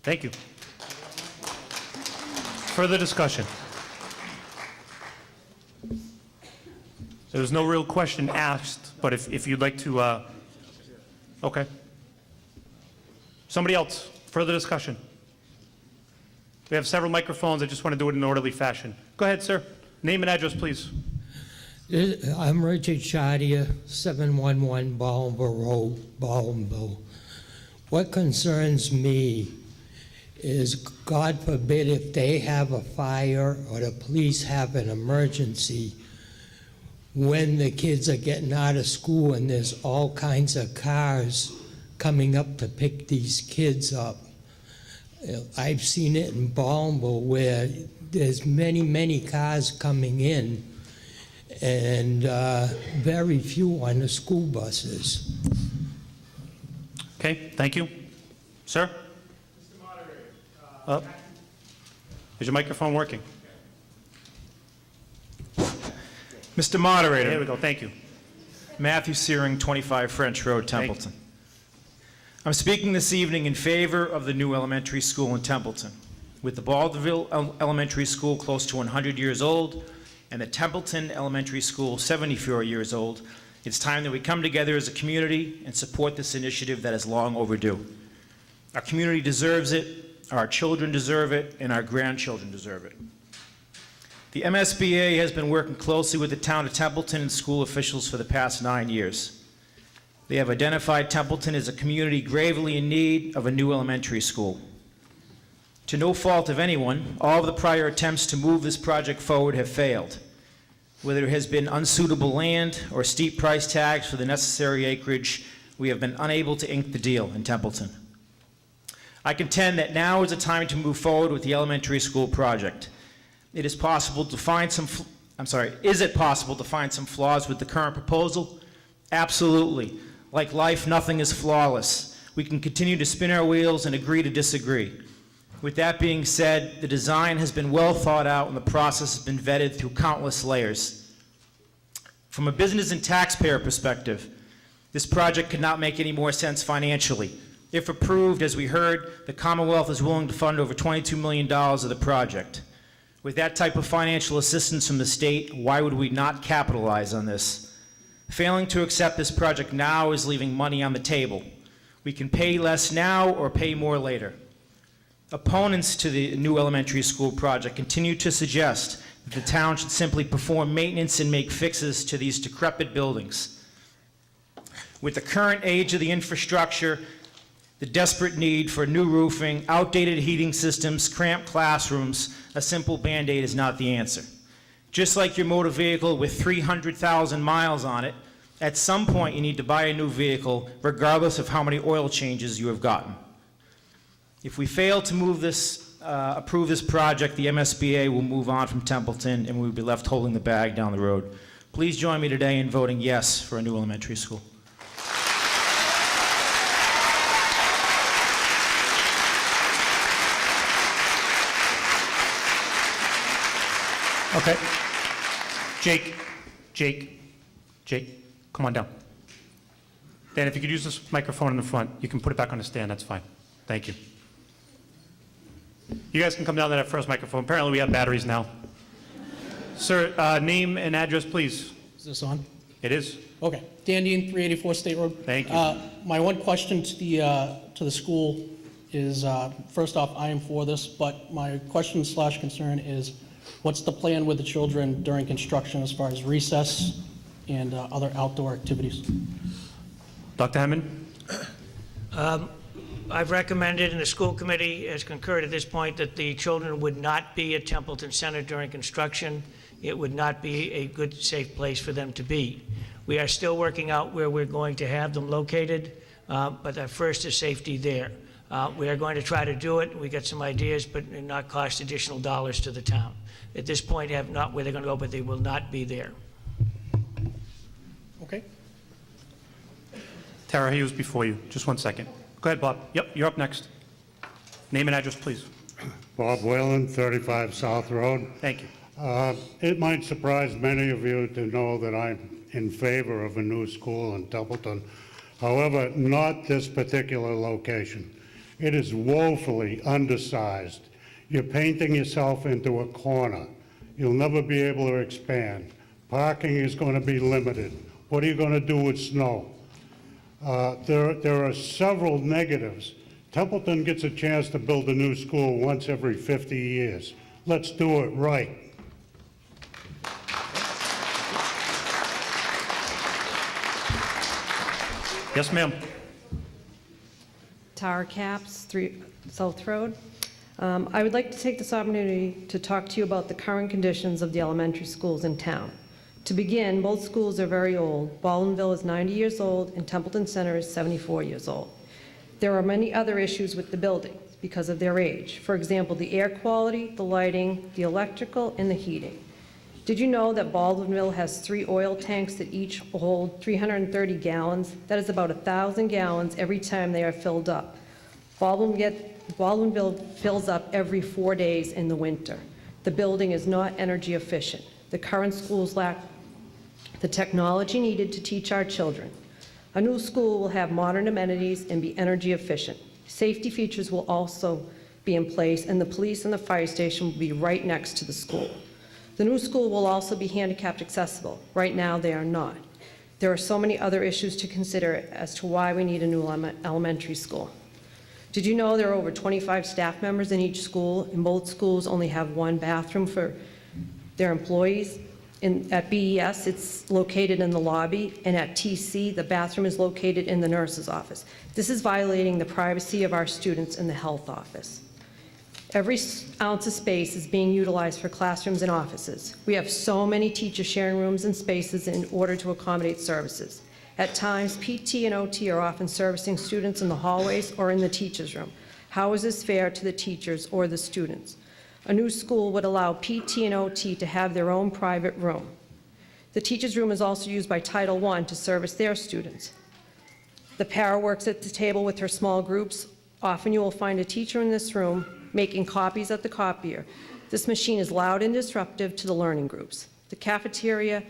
Thank you. Further discussion? There was no real question asked, but if you'd like to, okay. Somebody else, further discussion? We have several microphones. I just want to do it in an orderly fashion. Go ahead, sir. Name and address, please. I'm Richard Chartier, 711 Ballinville Road, Ballinville. What concerns me is, God forbid, if they have a fire or the police have an emergency, when the kids are getting out of school and there's all kinds of cars coming up to pick these kids up. I've seen it in Ballinville where there's many cars coming in and very few on the school buses. Okay, thank you. Sir? Mr. Moderator. Is your microphone working? Mr. There Moderator, we go, thank you. Matthew Searing, 25 French Road, Templeton. I'm speaking this evening in favor of the new elementary school in Templeton. With the Baldwinville Elementary School close to 100 years old and the Templeton Elementary School 74 years old, it's time that we come together as a community and support this initiative that is long overdue. Our community deserves it, our children deserve it, and our grandchildren deserve it. The MSBA has been working closely with the town of Templeton and school officials for the past 9 years. They have identified Templeton as a community gravely in need of a new elementary school. To no fault of anyone, all of the prior attempts to move this project forward have failed. Whether it has been unsuitable land or steep price tags for the necessary acreage, we have been unable to ink the deal in Templeton. I contend that now is the time to move forward with the elementary school project. Is it possible to find some flaws with the current proposal? Absolutely. Like life, nothing is flawless. We can continue to spin our wheels and agree to disagree. With that being said, the design has been well thought out and the process has been vetted through countless layers. From a business and taxpayer perspective, this project could not make any more sense financially. If approved, as we heard, the Commonwealth is willing to fund over $22 million of the project. With that type of financial assistance from the state, why would we not capitalize on this? Failing to accept this project now is leaving money on the table. We can pay less now or pay more later. Opponents to the new elementary school project continue to suggest that the town should simply perform maintenance and make fixes to these decrepit buildings. With the current age of the infrastructure, the desperate need for new roofing, outdated heating systems, cramped classrooms, a simple Band-Aid is not the answer. Just like your motor vehicle with 300,000 miles on it, at some point you need to buy a new vehicle regardless of how many oil changes you have gotten. If we fail to approve this project, the MSBA will move on from Templeton and we'll be left holding the bag down the road. Please join me today in voting yes for a new elementary school. Okay. Jake, come on down. Dan, if you could use this microphone in the front, you can put it back on the stand, that's fine. Thank you. You guys can come down to that first microphone. Apparently we have batteries now. Sir, name and address, please. Is this on? It is. Okay. Dan Dean, 384 State Road. Thank you. My one question to the school is, first off, I am for this, but my question / concern is, what's the plan with the children during construction as far as recess and other outdoor activities? Dr. Hammond? I've recommended, and the school committee has concurred at this point, that the children would not be at Templeton Center during construction. It would not be a good, safe place for them to be. We are still working out where we're going to have them located, but our first is safety there. We are going to try to do it. We got some ideas, but not cost additional dollars to the town. At this point, have not where they're going to go, but they will not be there. Okay. Tara, he was before you. Just 1 second. Go ahead, Bob. Yep, you're up next. Name and address, please. Bob Whalen, 35 South Road. Thank you. It might surprise many of you to know that I'm in favor of a new school in Templeton. However, not this particular location. It is woefully undersized. You're painting yourself into a corner. You'll never be able to expand. Parking is going to be limited. What are you going to do with snow? There are several negatives. Templeton gets a chance to build a new school once every 50 years. Let's do it right. Yes, ma'am. Tara Caps, 3 South Road. I would like to take this opportunity to talk to you about the current conditions of the elementary schools in town. To begin, both schools are very old. Baldwinville is 90 years old and Templeton Center is 74 years old. There are many other issues with the buildings because of their age. For example, the air quality, the lighting, the electrical, and the heating. Did you know that Baldwinville has 3 oil tanks that each hold 330 gallons? That is about 1,000 gallons every time they are filled up. Baldwinville fills up every 4 days in the winter. The building is not energy efficient. The current schools lack the technology needed to teach our children. A new school will have modern amenities and be energy efficient. Safety features will also be in place, and the police and the fire station will be right next to the school. The new school will also be handicapped accessible. Right now, they are not. There are so many other issues to consider as to why we need a new elementary school. Did you know there are over 25 staff members in each school, and both schools only have 1 bathroom for their employees? At BES, it's located in the lobby, and at TC, the bathroom is located in the nurse's office. This is violating the privacy of our students in the health office. Every ounce of space is being utilized for classrooms and offices. We have so many teachers sharing rooms and spaces in order to accommodate services. At times, PT and OT are often servicing students in the hallways or in the teacher's room. How is this fair to the teachers or the students? A new school would allow PT and OT to have their own private room. The teacher's room is also used by Title I to service their students. The para works at the table with her small groups. Often you will find a teacher in this room making copies at the copier. This machine is loud and disruptive to the learning groups. The cafeteria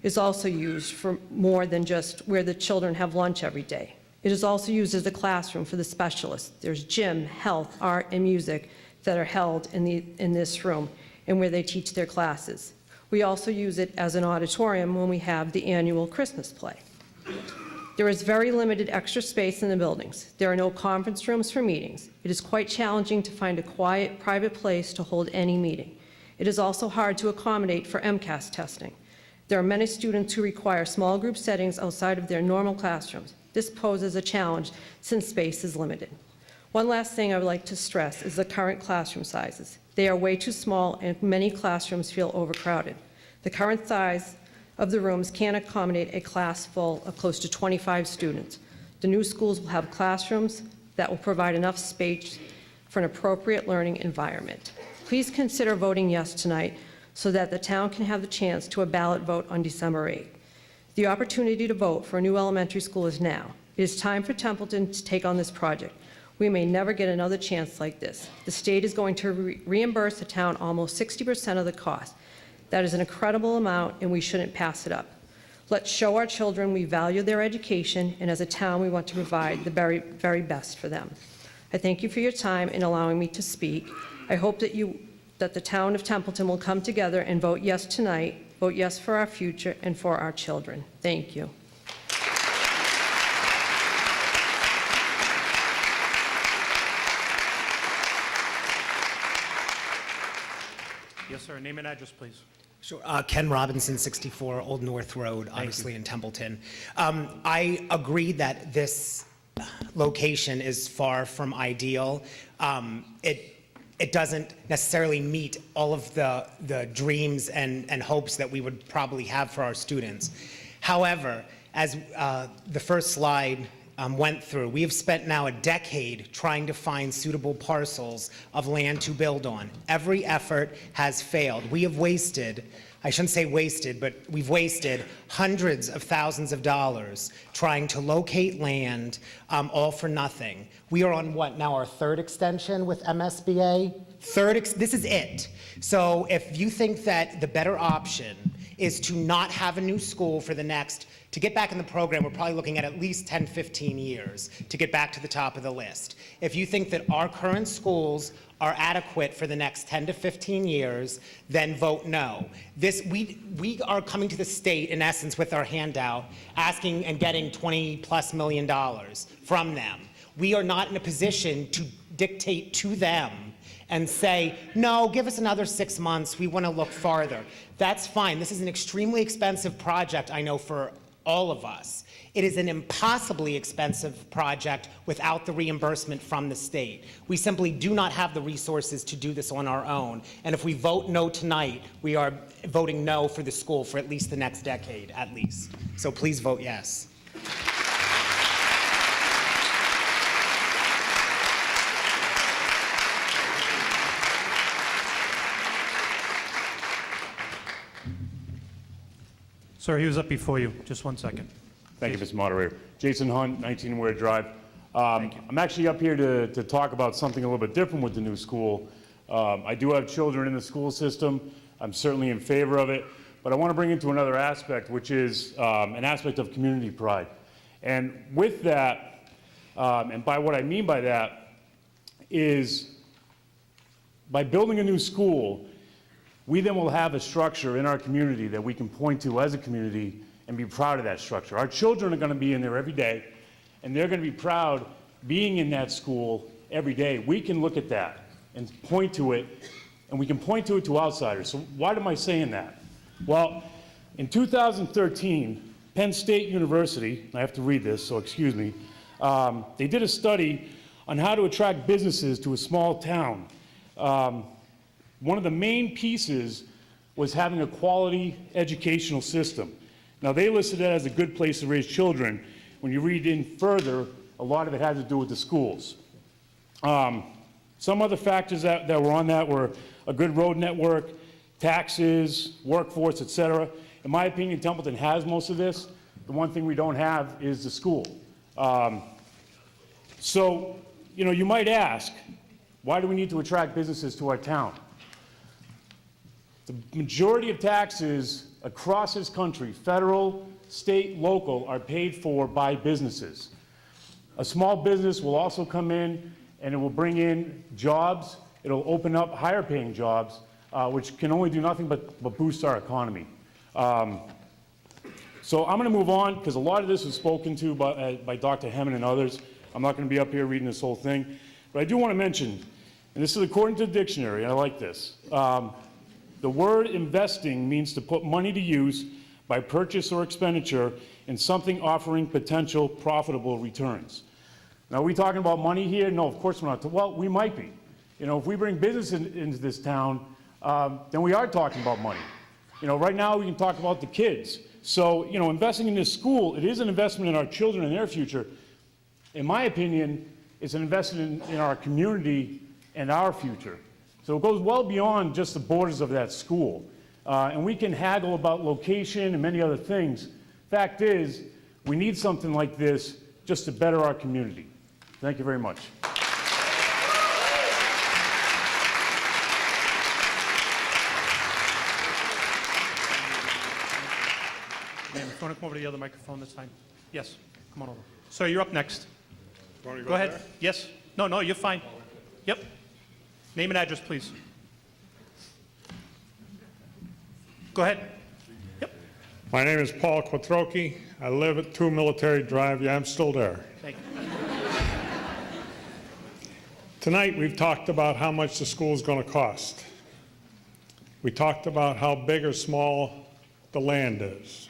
is also used for more than just where the children have lunch every day. It is also used as a classroom for the specialists. There's gym, health, art, and music that are held in this room and where they teach their classes. We also use it as an auditorium when we have the annual Christmas play. There is very limited extra space in the buildings. There are no conference rooms for meetings. It is quite challenging to find a quiet, private place to hold any meeting. It is also hard to accommodate for MCAS testing. There are many students who require small group settings outside of their normal classrooms. This poses a challenge since space is limited. One last thing I would like to stress is the current classroom sizes. They are way too small and many classrooms feel overcrowded. The current size of the rooms can't accommodate a class full of close to 25 students. The new schools will have classrooms that will provide enough space for an appropriate learning environment. Please consider voting yes tonight so that the town can have the chance to a ballot vote on December 8th. The opportunity to vote for a new elementary school is now. It is time for Templeton to take on this project. We may never get another chance like this. The state is going to reimburse the town almost 60% of the cost. That is an incredible amount, and we shouldn't pass it up. Let's show our children we value their education, and as a town, we want to provide the very, very best for them. I thank you for your time in allowing me to speak. I hope that the town of Templeton will come together and vote yes tonight, vote yes for our future and for our children. Thank you. Yes, sir. Name and address, please. Sure. Ken Robinson, 64 Old North Road, obviously in Templeton. I agree that this location is far from ideal. It doesn't necessarily meet all of the dreams and hopes that we would probably have for our students. However, as the first slide went through, we have spent now a decade trying to find suitable parcels of land to build on. Every effort has failed. We have wasted, I shouldn't say wasted, but we've wasted hundreds of thousands of dollars trying to locate land, all for nothing. We are on what, now our 3rd extension with MSBA? This is it. So if you think that the better option is to not have a new school for the next, to get back in the program, we're probably looking at least 10, 15 years to get back to the top of the list. If you think that our current schools are adequate for the next 10 to 15 years, then vote no. We are coming to the state, in essence, with our handout, asking and getting $20+ million from them. We are not in a position to dictate to them and say, no, give us another 6 months, we want to look farther. That's fine. This is an extremely expensive project, I know, for all of us. It is an impossibly expensive project without the reimbursement from the state. We simply do not have the resources to do this on our own. And if we vote no tonight, we are voting no for the school for at least the next decade, at least. So please vote yes. Sir, he was up before you. Just 1 second. Thank you, Mr. Moderator. Jason Hunt, 19 Ware Drive. I'm actually up here to talk about something a little bit different with the new school. I do have children in the school system. I'm certainly in favor of it. But I want to bring into another aspect, which is an aspect of community pride. And with that, and by what I mean by that, is by building a new school, we then will have a structure in our community that we can point to as a community and be proud of that structure. Our children are going to be in there every day, and they're going to be proud being in that school every day. We can look at that and point to it, and we can point to it to outsiders. So why am I saying that? Well, in 2013, Penn State University, I have to read this, so excuse me, they did a study on how to attract businesses to a small town. One of the main pieces was having a quality educational system. Now, they listed that as a good place to raise children. When you read in further, a lot of it had to do with the schools. Some other factors that were on that were a good road network, taxes, workforce, et cetera. In my opinion, Templeton has most of this. The one thing we don't have is the school. So, you know, you might ask, why do we need to attract businesses to our town? The majority of taxes across this country, federal, state, local, are paid for by businesses. A small business will also come in and it will bring in jobs. It'll open up higher paying jobs, which can only do nothing but boost our economy. So I'm going to move on because a lot of this was spoken to by Dr. Hemmon and others. I'm not going to be up here reading this whole thing. But I do want to mention, and this is according to the dictionary, and I like this, the word investing means to put money to use by purchase or expenditure in something offering potential profitable returns. Now, are we talking about money here? No, of course we're not. Well, we might be. You know, if we bring business into this town, then we are talking about money. You know, right now we can talk about the kids. So, you know, investing in this school, it is an investment in our children and their future. In my opinion, it's an investment in our community and our future. So it goes well beyond just the borders of that school. And we can haggle about location and many other things. Fact is, we need something like this just to better our community. Thank you very much. Ma'am, if you want to come over to the other microphone, that's fine. Yes, come on over. Sir, you're up next. Go ahead. Yes. No, you're fine. Yep. Name and address, please. Go ahead. Yep. My name is Paul Quattrochi. I live at 2 Military Drive. Yeah, I'm still there. Thank you. Tonight, we've talked about how much the school is going to cost. We talked about how big or small the land is.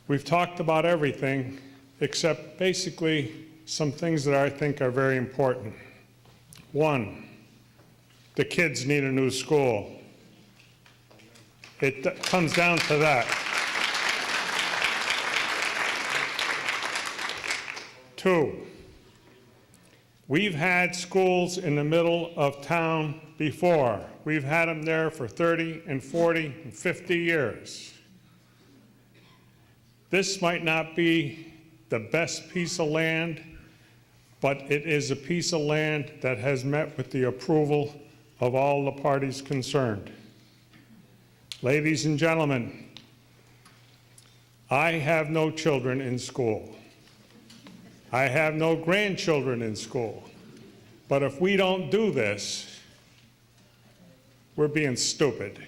We've talked about everything except basically some things that I think are very important. One, the kids need a new school. It comes down to that. Two, we've had schools in the middle of town before. We've had them there for 30 and 40 and 50 years. This might not be the best piece of land, but it is a piece of land that has met with the approval of all the parties concerned. Ladies and gentlemen, I have no children in school. I have no grandchildren in school. But if we don't do this, we're being stupid.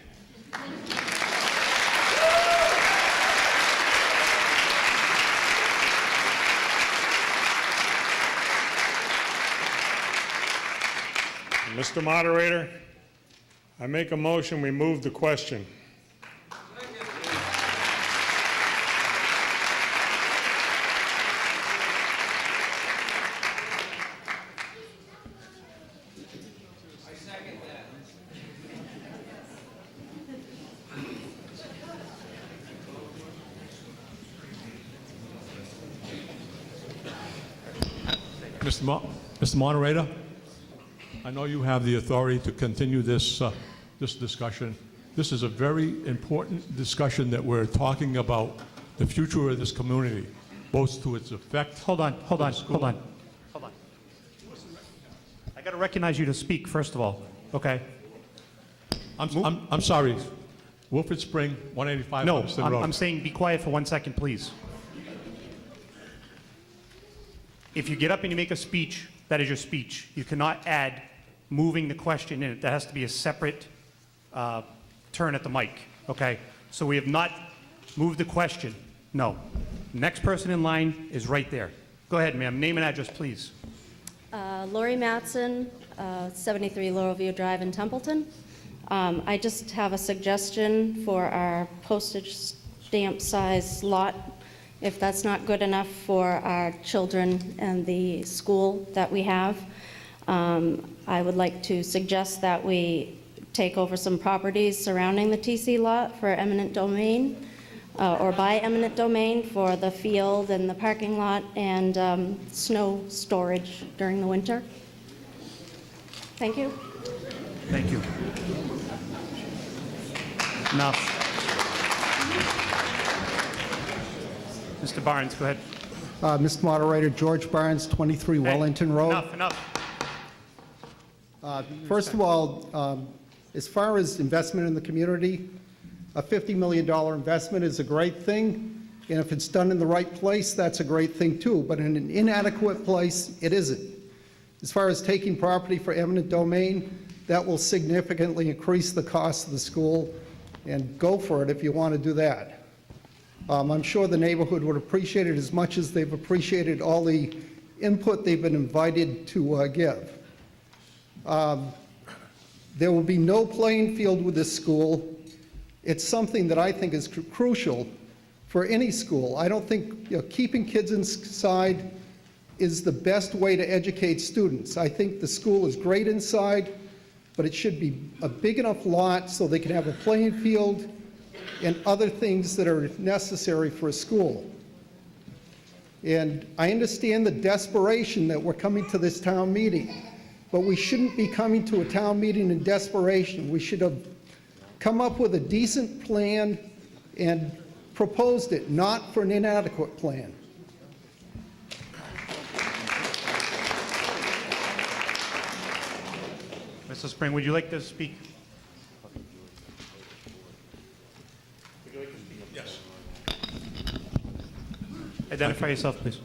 Mr. Moderator, I make a motion, we move the question. Mr. Moderator, I know you have the authority to continue this discussion. This is a very important discussion that we're talking about the future of this community, both to its effect. Hold on. I got to recognize you to speak, first of all, okay? I'm sorry. Wilfred Spring, 185 No, Hubbardston Road. I'm saying be quiet for 1 second, please. If you get up and you make a speech, that is your speech. You cannot add moving the question in it. That has to be a separate turn at the mic, okay? So we have not moved the question. No. Next person in line is right there. Go ahead, ma'am. Name and address, please. Lori Matson, 73 Laurelview Drive in Templeton. I just have a suggestion for our postage stamp size lot. If that's not good enough for our children and the school that we have, I would like to suggest that we take over some properties surrounding the TC lot for eminent domain, or by eminent domain for the field and the parking lot and snow storage during the winter. Thank you. Thank you. Enough. Mr. Barnes, go ahead. Mr. Moderator, George Barnes, 23 Wellington Road. Enough. First of all, as far as investment in the community, a $50 million investment is a great thing, and if it's done in the right place, that's a great thing too, but in an inadequate place, it isn't. As far as taking property for eminent domain, that will significantly increase the cost of the school, and go for it if you want to do that. I'm sure the neighborhood would appreciate it as much as they've appreciated all the input they've been invited to give. There will be no playing field with this school. It's something that I think is crucial for any school. I don't think keeping kids inside is the best way to educate students. I think the school is great inside, but it should be a big enough lot so they can have a playing field and other things that are necessary for a school. And I understand the desperation that we're coming to this town meeting, but we shouldn't be coming to a town meeting in desperation. We should have come up with a decent plan and proposed it, not for an inadequate plan. Mr. Spring, would you like to speak? Yes. Identify yourself, please.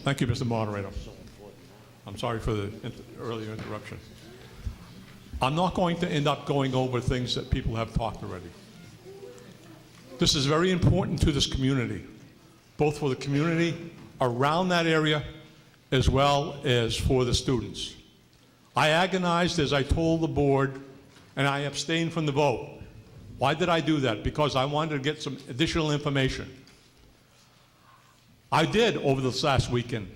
Thank you, Mr. Moderator. I'm sorry for the earlier interruption. I'm not going to end up going over things that people have talked already. This is very important to this community, both for the community around that area as well as for the students. I agonized as I told the board, and I abstained from the vote. Why did I do that? Because I wanted to get some additional information. I did over this last weekend.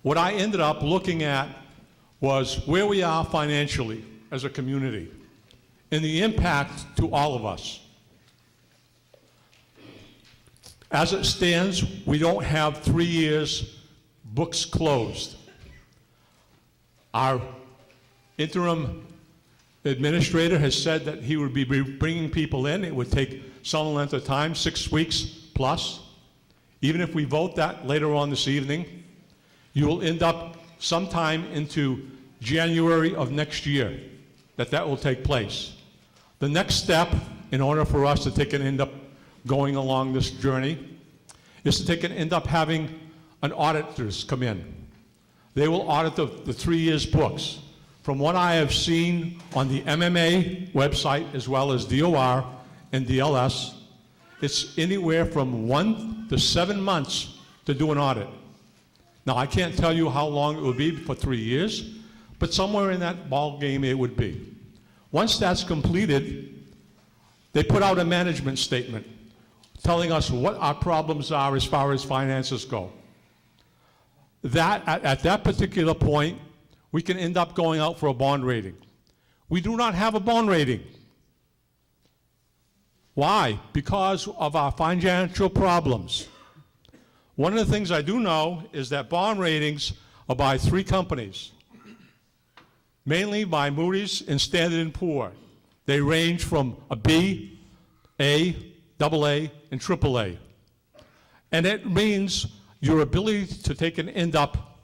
What I ended up looking at was where we are financially as a community and the impact to all of us. As it stands, we don't have 3 years books closed. Our interim administrator has said that he would be bringing people in. It would take some length of time, 6 weeks plus. Even if we vote that later on this evening, you will end up sometime into January of next year, that will take place. The next step, in order for us to end up going along this journey, is to end up having an auditors come in. They will audit the 3 years' books. From what I have seen on the MMA website, as well as DOR and DLS, it's anywhere from 1 to 7 months to do an audit. Now, I can't tell you how long it would be for 3 years, but somewhere in that ball game it would be. Once that's completed, they put out a management statement telling us what our problems are as far as finances go. At that particular point, we can end up going out for a bond rating. We do not have a bond rating. Why? Because of our financial problems. One of the things I do know is that bond ratings are by 3 companies, mainly by Moody's and Standard & Poor's. They range from a B, A, AA, and AAA. And it means your ability to end up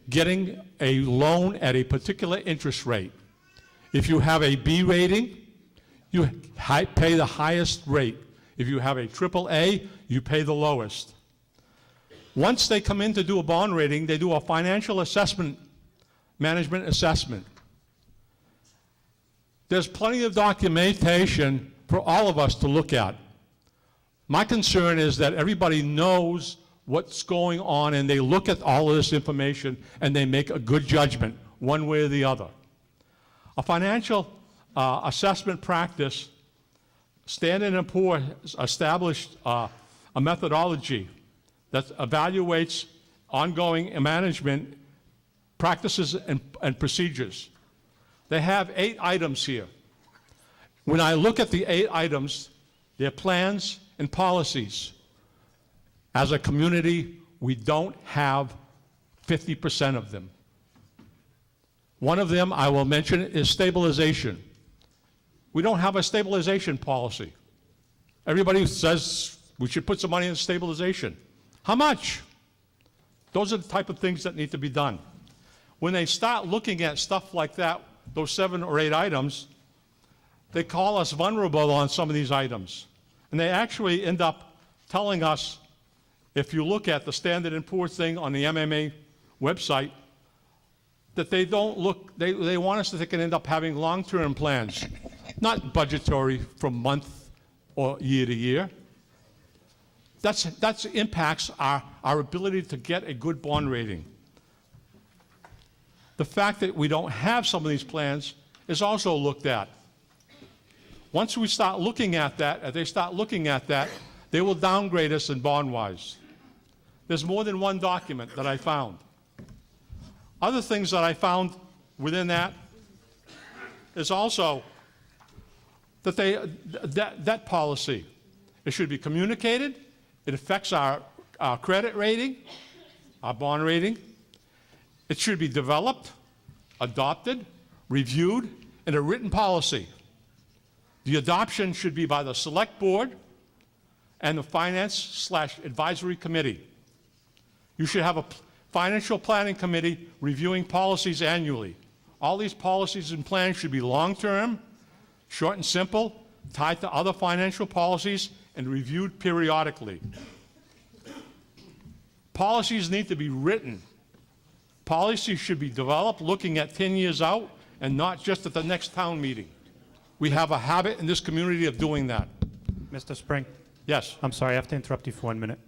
getting a loan at a particular interest rate. If you have a B rating, you pay the highest rate. If you have a AAA, you pay the lowest. Once they come in to do a bond rating, they do a financial assessment, management assessment. There's plenty of documentation for all of us to look at. My concern is that everybody knows what's going on and they look at all of this information and they make a good judgment one way or the other. A financial assessment practice, Standard & Poor's established a methodology that evaluates ongoing management practices and procedures. They have 8 items here. When I look at the 8 items, they're plans and policies. As a community, we don't have 50% of them. One of them I will mention is stabilization. We don't have a stabilization policy. Everybody says we should put some money in stabilization. How much? Those are the type of things that need to be done. When they start looking at stuff like that, those 7 or 8 items, they call us vulnerable on some of these items. And they actually end up telling us, if you look at the Standard & Poor's thing on the MMA website, that they don't look, they want us to end up having long-term plans, not budgetary from month or year to year. That impacts our ability to get a good bond rating. The fact that we don't have some of these plans is also looked at. Once we start looking at that, if they start looking at that, they will downgrade us in bond-wise. There's more than one document that I found. Other things that I found within that is also that that policy, it should be communicated. It affects our credit rating, our bond rating. It should be developed, adopted, reviewed, in a written policy. The adoption should be by the Select Board and the Finance/Advisory Committee. You should have a Financial Planning Committee reviewing policies annually. All these policies and plans should be long-term, short and simple, tied to other financial policies, and reviewed periodically. Policies need to be written. Policies should be developed looking at 10 years out and not just at the next town meeting. We have a habit in this community of doing that. Mr. Spring? Yes. I'm sorry, I have to interrupt you for 1 minute.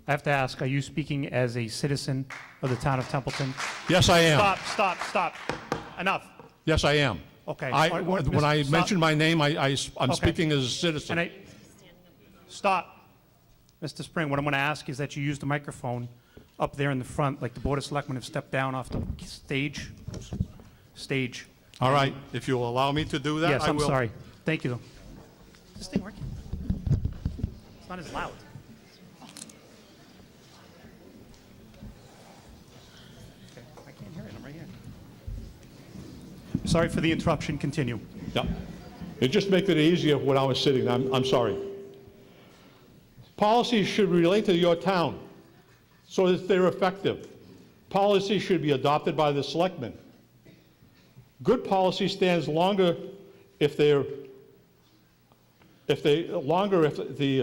I have to ask, are you speaking as a citizen of the town of Templeton? Yes, I am. Stop. Enough. Yes, I am. Okay. When I Stop. mention my name, I'm Okay. speaking as a citizen. Stop. Mr. Spring, what I'm going to ask is that you use the microphone up there in the front, like the Board of Selectmen have stepped down off the stage. All right, if you'll allow me to do that, Yes, I I'm will. sorry. Thank you. Is this thing working? It's not as loud. Okay, I can't hear it. I'm right here. Sorry for the interruption. Continue. Yeah. It just makes it easier when I was sitting. I'm sorry. Policies should relate to your town so that they're effective. policy should be adopted by the selectmen. Good policy stands longer if the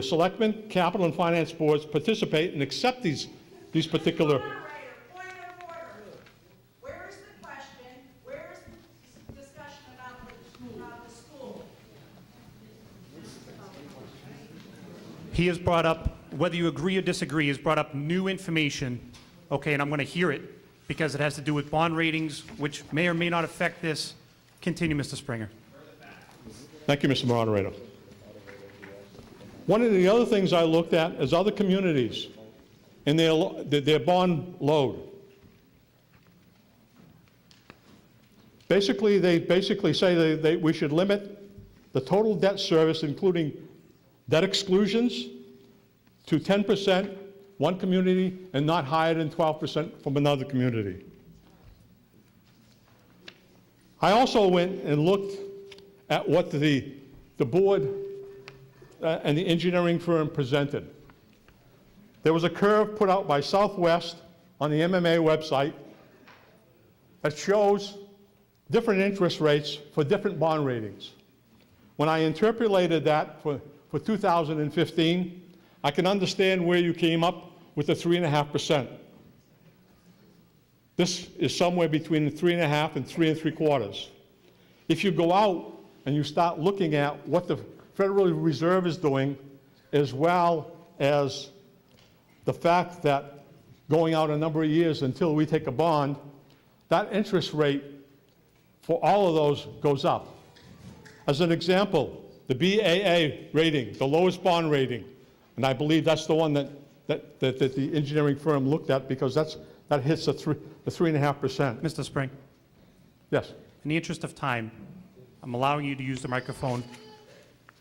selectmen, capital, and finance boards participate and accept these particular. Point of order. Where is the question? Where is the discussion about the school? He has brought up, whether you agree or disagree, has brought up new information, okay, and I'm going to hear it because it has to do with bond ratings, which may or may not affect this. Continue, Mr. Springer. Thank you, Mr. Moderator. One of the other things I looked at is other communities and their bond load. Basically, they say we should limit the total debt service, including debt exclusions, to 10%, one community, and not higher than 12% from another community. I also went and looked at what the board and the engineering firm presented. There was a curve put out by Southwest on the MMA website that shows different interest rates for different bond ratings. When I interpolated that for 2015, I can understand where you came up with the 3.5%. This is somewhere between the 3.5 and 3 3/4. If you go out and you start looking at what the Federal Reserve is doing, as well as the fact that going out a number of years until we take a bond, that interest rate for all of those goes up. As an example, the BAA rating, the lowest bond rating, and I believe that's the one that the engineering firm looked at because that hits the 3.5%. Mr. Spring, Yes. in the interest of time, I'm allowing you to use the microphone.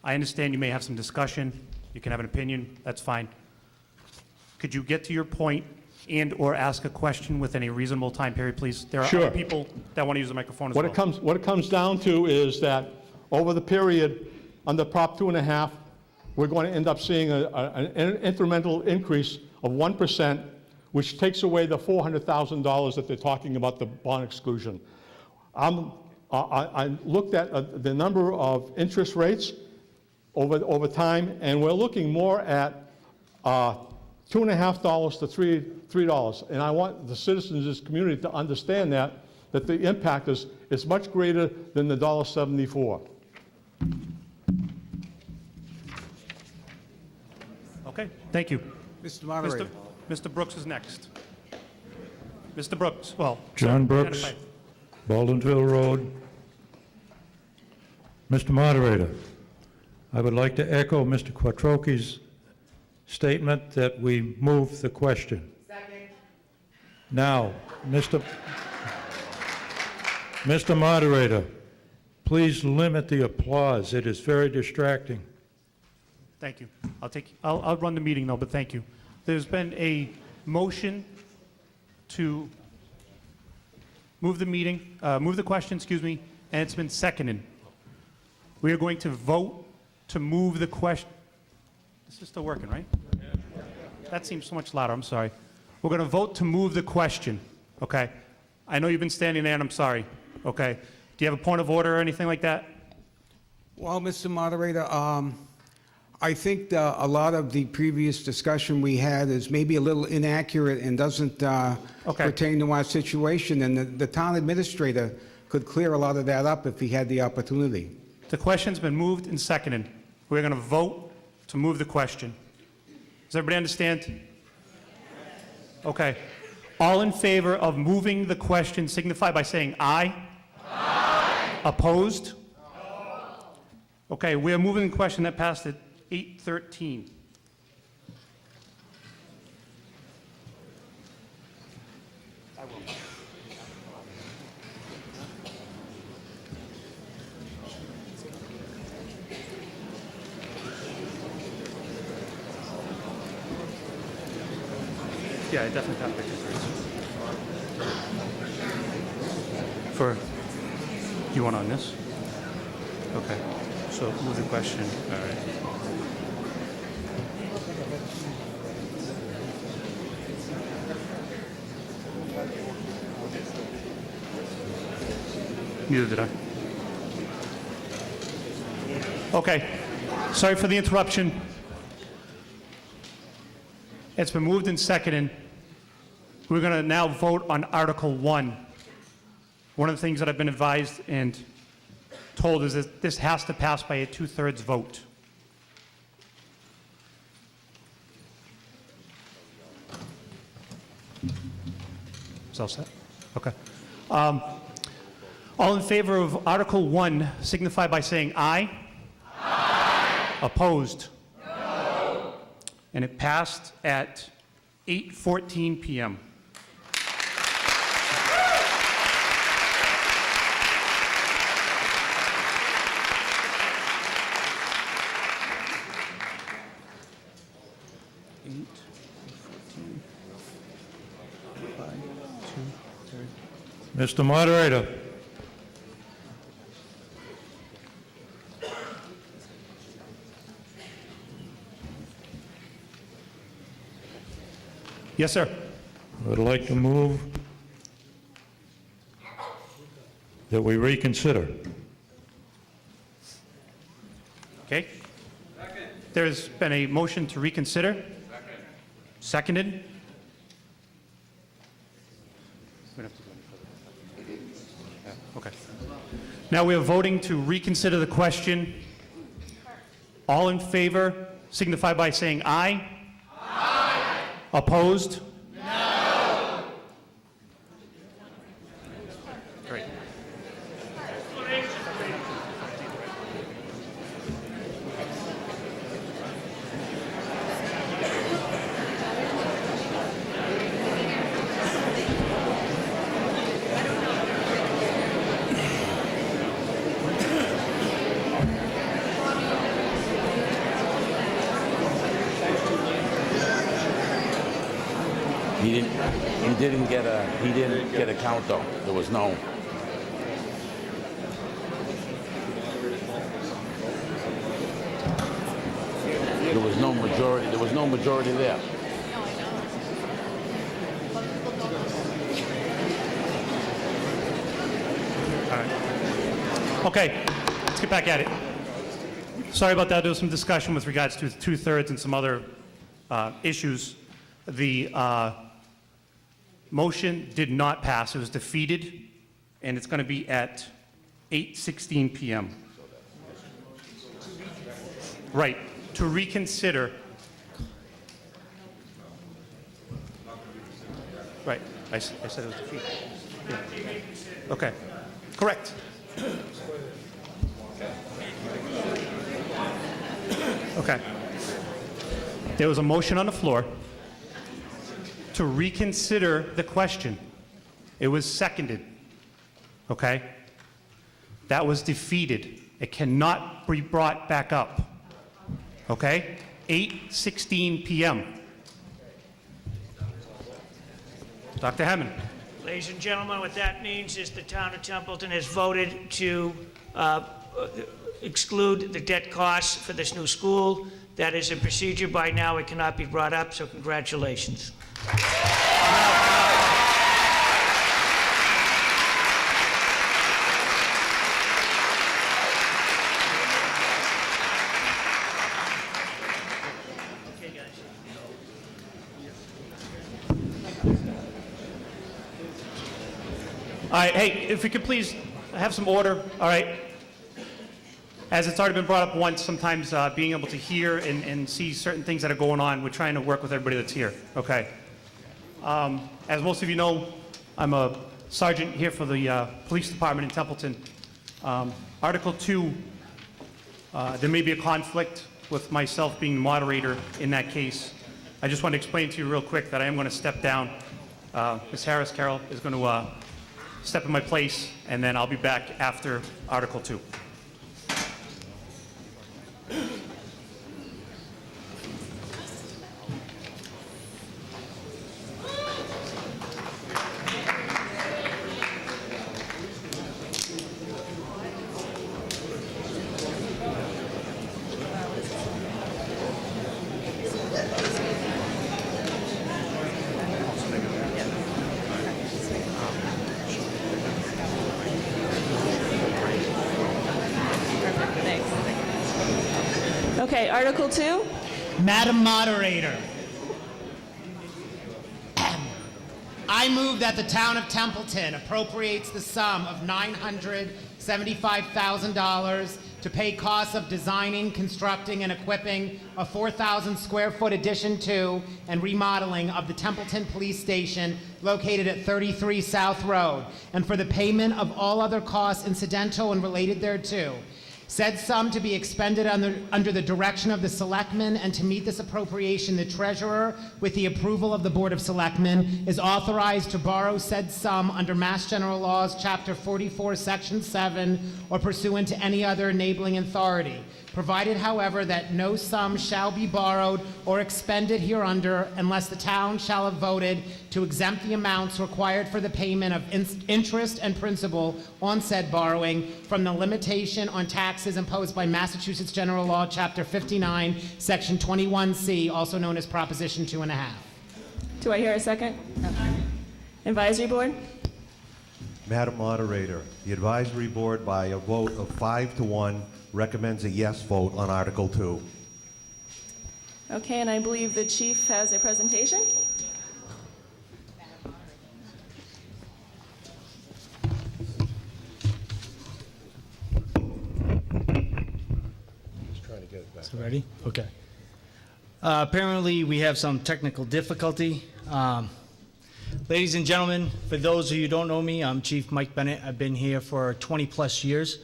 I understand you may have some discussion. You can have an opinion. That's fine. Could you get to your point and/or ask a question within a reasonable time period, please? There are Sure. other people that want to use the microphone as well. What it comes down to is that over the period under Prop 2.5, we're going to end up seeing an incremental increase of 1%, which takes away the $400,000 that they're talking about, the bond exclusion. I looked at the number of interest rates over time, and we're looking more at $2.50 to $3. And I want the citizens of this community to understand that the impact is much greater than the $1.74. Okay, thank you. Mr. Moderator. Mr. Brooks is next. Mr. Brooks, well. John sir, Brooks, identify. Baldenville Road. Mr. Moderator, I would like to echo Mr. Quattrochi's statement that we move the question. Second. Now, Mr. Moderator, please limit the applause. It is very distracting. Thank you. I'll run the meeting though, but thank you. There's been a motion to move the question, and it's been seconded. We are going to vote to move the question. This is still working, right? That seems so much louder, I'm sorry. We're going to vote to move the question, okay? I know you've been standing there and I'm sorry, okay? Do you have a point of order or anything like that? Well, Mr. Moderator, I think a lot of the previous discussion we had is maybe a little inaccurate and doesn't pertain to our situation, and the town administrator could clear a lot of that up if he had the opportunity. The question's been moved and seconded. We're going to vote to move the question. Does everybody understand? Okay. All in favor of moving the question signify by saying aye. Aye. Opposed? No. Okay, we are moving the question. That passed at 8:13. Yeah, I definitely have pictures. For, you want on this? Okay, so move the question, all right. Neither did I. Okay, sorry for the interruption. It's been moved and seconded. We're going to now vote on Article 1. One of the things that I've been advised and told is that this has to pass by a 2/3 vote. Is all set? Okay. All in favor of Article 1 signify by saying aye. Aye. Opposed? No. And it passed at 8:14 p.m. Mr. Moderator. Yes, sir. I would like to move that we reconsider. Okay. There's been a motion to reconsider. Seconded. Okay. Now we are voting to reconsider the question. All in favor signify by saying aye. Aye. Opposed? No. Great. He didn't get a count though. There was no. There was no majority. There was no majority there. All right. Okay, let's get back at it. Sorry about that. There was some discussion with regards to 2/3 and some other issues. The motion did not pass. It was defeated, and it's going to be at 8:16 p.m. Right, to reconsider. Right, I said it was defeated. Yeah. Okay, correct. Okay. There was a motion on the floor to reconsider the question. It was seconded. Okay? That was defeated. It cannot be brought back up. Okay? 8:16 p.m. Dr. Hammond. Ladies and gentlemen, what that means is the town of Templeton has voted to exclude the debt costs for this new school. That is a procedure by now. It cannot be brought up, so congratulations. All right, hey, if we could please have some order, all right? As it's already been brought up once, sometimes being able to hear and see certain things that are going on, we're trying to work with everybody that's here, okay? As most of you know, I'm a sergeant here for the police department in Templeton. Article 2, there may be a conflict with myself being the moderator in that case. I just want to explain to you real quick that I am going to step down. Ms. Harris Carroll is going to step in my place, and then I'll be back after Article 2. Okay, Article 2. Madam Moderator, I move that the town of Templeton appropriates the sum of $975,000 to pay costs of designing, constructing, and equipping a 4,000 square foot addition to and remodeling of the Templeton Police Station located at 33 South Road, and for the payment of all other costs incidental and related thereto. Said sum to be expended under the direction of the Selectmen, and to meet this appropriation, the Treasurer, with the approval of the Board of Selectmen, is authorized to borrow said sum under Mass General Laws, Chapter 44, Section 7, or pursuant to any other enabling authority, provided, however, that no sum shall be borrowed or expended hereunder unless the town shall have voted to exempt the amounts required for the payment of interest and principal on said borrowing from the limitation on taxes imposed by Massachusetts General Law, Chapter 59, Section 21C, also known as Proposition 2.5. Do I hear a second? Advisory Board? Madam Moderator, the Advisory Board, by a vote of 5-1, recommends a yes vote on Article 2. Okay, and I believe the Chief has a presentation. So ready? Okay. Apparently, we have some technical difficulty. Ladies and gentlemen, for those of you who don't know me, I'm Chief Mike Bennett. I've been here for 20-plus years.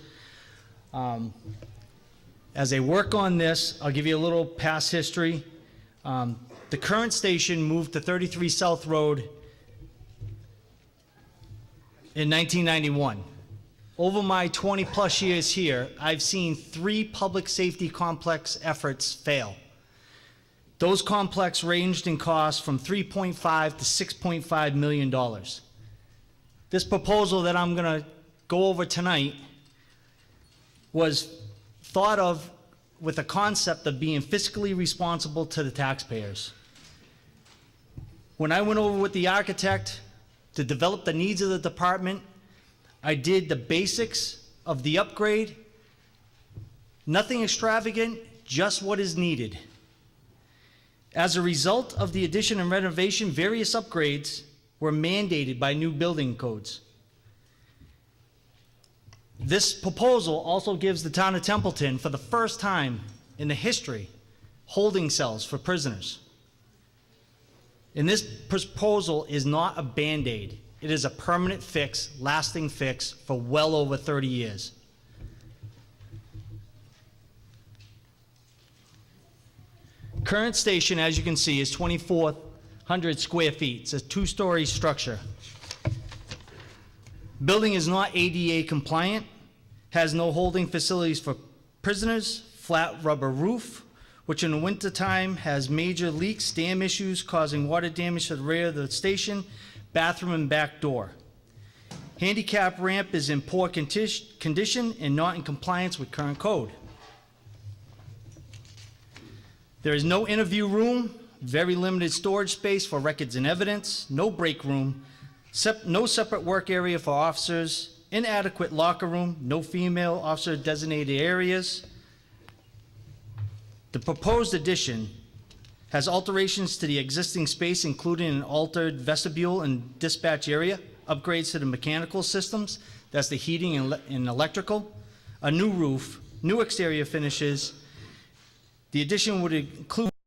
As I work on this, I'll give you a little past history. The current station moved to 33 South Road in 1991. Over my 20-plus years here, I've seen 3 public safety complex efforts fail. Those complexes ranged in cost from $3.5 to $6.5 million. This proposal that I'm going to go over tonight was thought of with a concept of being fiscally responsible to the taxpayers. When I went over with the architect to develop the needs of the department, I did the basics of the upgrade, nothing extravagant, just what is needed. As a result of the addition and renovation, various upgrades were mandated by new building codes. This proposal also gives the town of Templeton, for the first time in the history, holding cells for prisoners. And this proposal is not a Band-Aid. It is a permanent fix, lasting fix for well over 30 years. Current station, as you can see, is 2,400 square feet. It's a 2-story structure. Building is not ADA compliant, has no holding facilities for prisoners, flat rubber roof, which in the wintertime has major leaks, dam issues causing water damage to the rear of the station, bathroom and back door. Handicap ramp is in poor condition and not in compliance with current code. There is no interview room, very limited storage space for records and evidence, no break room, no separate work area for officers, inadequate locker room, no female officer designated areas. The proposed addition has alterations to the existing space, including an altered vestibule and dispatch area, upgrades to the mechanical systems, that's the heating and electrical, a new roof, new exterior finishes. The addition would include